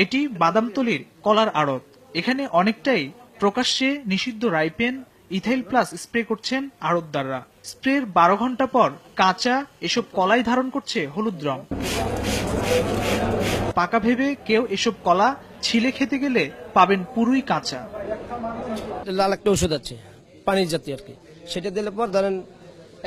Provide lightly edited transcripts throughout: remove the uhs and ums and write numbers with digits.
এটি বাদামতলীর কলার আড়ত। এখানে অনেকটাই প্রকাশ্যে নিষিদ্ধ রাইপেন, ইথাইল প্লাস স্প্রে করছেন আড়তদাররা। স্প্রের 12 ঘন্টা পর কাঁচা এসব কলাই ধারণ করছে হলুদ রং। পাকা ভেবে কেউ এসব কলা ছিলে খেতে গেলে পাবেন পুরোই কাঁচা। লাল একটা ওষুধ আছে পানির জাতীয় আর কি, সেটা দিলে পর ধরেন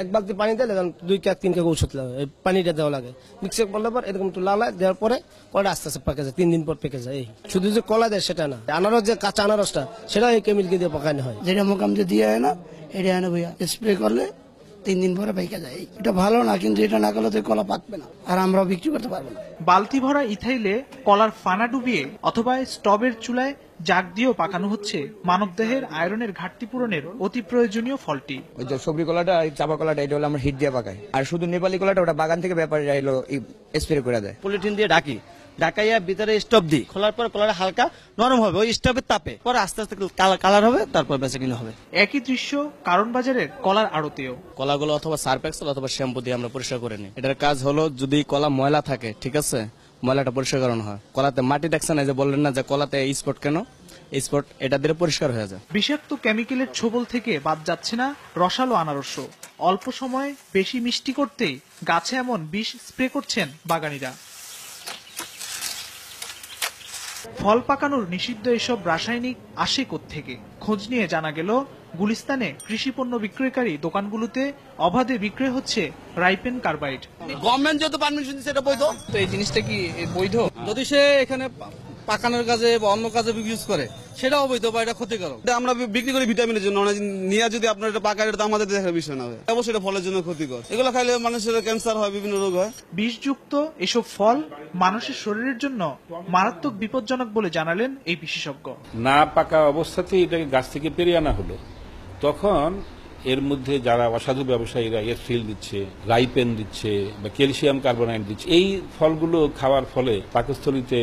এক বালতি পানি দিলে 2 কাপ 3 কাপ ওষুধ লাগে, পানিটা দেওয়া লাগে। মিক্সার করলে পর এরকম একটু লাল দেওয়ার পরে কলা আস্তে আস্তে পাকে যায়, 3 দিন পর পেকে যায়। এই শুধু যে কলা দেয় সেটা না, আনারস যে কাঁচা আনারসটা সেটা এই কেমিক্যাল দিয়ে পাকানো হয়। যেটা মোকাম যে দিয়ে হয় না, এটা এনে ভাইয়া স্প্রে করলে 3 দিন পরে পাইকা যায়। এটা ভালো না, কিন্তু এটা না করলে তো কলা পাকবে না, আর আমরাও বিক্রি করতে পারবো না। বালতি ভরা ইথাইলে কলার ফানা ডুবিয়ে অথবা স্টবের চুলায় জাগ দিয়েও পাকানো হচ্ছে মানবদেহের আয়রনের ঘাটতি পূরণের অতি প্রয়োজনীয় ফলটি। ওই যে সবরি কলাটা, চাপা কলাটা, এটা হলো আমরা হিট দিয়ে পাকাই। আর শুধু নেপালি কলাটা ওটা বাগান থেকে ব্যাপারীরা এলো স্প্রে করে দেয়। পলিথিন দিয়ে ঢাকাইয়া ভিতরে স্টোভ দিই, খোলার পর কলাটা হালকা নরম হবে ওই স্টোভের তাপে, পরে আস্তে আস্তে কালার হবে, তারপর বেচা কিনা হবে। একই দৃশ্য কারণ বাজারের কলার আড়তেও। কলাগুলো অথবা সার্ফ এক্সেল অথবা শ্যাম্পু দিয়ে আমরা পরিষ্কার করে নিই। এটার কাজ হলো যদি কলা ময়লা থাকে, ঠিক আছে, ময়লাটা পরিষ্কার করানো হয়। কলাতে মাটি দেখছেন, এই যে বললেন না যে কলাতে স্পট কেন, স্পট এটা দিলে পরিষ্কার হয়ে যায়। বিষাক্ত কেমিক্যালের ছোবল থেকে বাদ যাচ্ছে না রসালো আনারস। অল্প সময়ে বেশি মিষ্টি করতেই গাছে এমন বিষ স্প্রে করছেন বাগানীরা। ফল পাকানোর নিষিদ্ধ এসব রাসায়নিক আসে কোত্থেকে? খোঁজ নিয়ে জানা গেল গুলিস্তানে কৃষি পণ্য বিক্রয়কারী দোকানগুলোতে অবাধে বিক্রয় হচ্ছে রাইপেন কার্বাইড। গভর্নমেন্ট যত পারমিশন দিচ্ছে এটা বৈধ, তো এই জিনিসটা কি বৈধ? যদি সে এখানে পাকানোর কাজে বা অন্য কাজে ইউজ করে সেটা অবৈধ বা এটা ক্ষতিকারক। আমরা বিক্রি করি ভিটামিনের জন্য, নিয়ে যদি আপনার এটা পাকা, এটা আমাদের দেখার বিষয় না, অবশ্যই এটা ফলের জন্য ক্ষতিকর। এগুলো খাইলে মানুষের ক্যান্সার হয়, বিভিন্ন রোগ হয়। বিষযুক্ত এসব ফল মানুষের শরীরের জন্য মারাত্মক বিপজ্জনক বলে জানালেন এই বিশেষজ্ঞ। না পাকা অবস্থাতেই এটাকে গাছ থেকে পেরিয়ে আনা হলো, তখন এর মধ্যে যারা অসাধু ব্যবসায়ীরা এর ফিল দিচ্ছে, রাইপেন দিচ্ছে বা ক্যালসিয়াম কার্বনেট দিচ্ছে, এই ফলগুলো খাওয়ার ফলে পাকস্থলীতে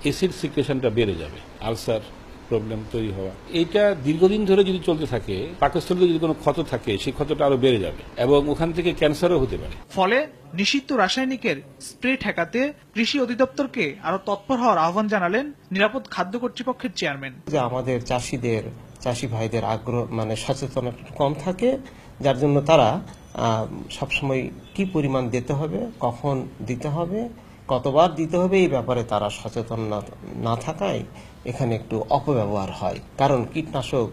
অ্যাসিড সিক্রেশনটা বেড়ে যাবে, আলসার প্রবলেম তৈরি হওয়া। এইটা দীর্ঘদিন ধরে যদি চলতে থাকে, পাকস্থলীতে যদি কোনো ক্ষত থাকে, সেই ক্ষতটা আরো বেড়ে যাবে এবং ওখান থেকে ক্যান্সারও হতে পারে। ফলে নিষিদ্ধ রাসায়নিকের স্প্রে ঠেকাতে কৃষি অধিদপ্তরকে আরো তৎপর হওয়ার আহ্বান জানালেন নিরাপদ খাদ্য কর্তৃপক্ষের চেয়ারম্যান। যে আমাদের চাষি ভাইদের আগ্রহ সচেতনতা কম থাকে, যার জন্য তারা সবসময় কি পরিমাণ দিতে হবে, কখন দিতে হবে, কতবার দিতে হবে, এই ব্যাপারে তারা সচেতন না থাকায় এখানে একটু অপব্যবহার হয়। কারণ কীটনাশক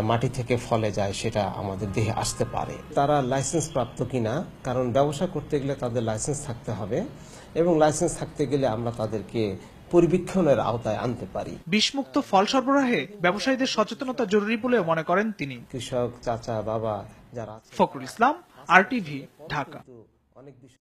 মাটি থেকে ফলে যায়, সেটা আমাদের দেহে আসতে পারে। তারা লাইসেন্স প্রাপ্ত কিনা, কারণ ব্যবসা করতে গেলে তাদের লাইসেন্স থাকতে হবে এবং লাইসেন্স থাকতে গেলে আমরা তাদেরকে পরিবীক্ষণের আওতায় আনতে পারি। বিষমুক্ত ফল সরবরাহে ব্যবসায়ীদের সচেতনতা জরুরি বলে মনে করেন তিনি। কৃষক চাচা বাবা যারা, ফখরুল ইসলাম, RTV, ঢাকা।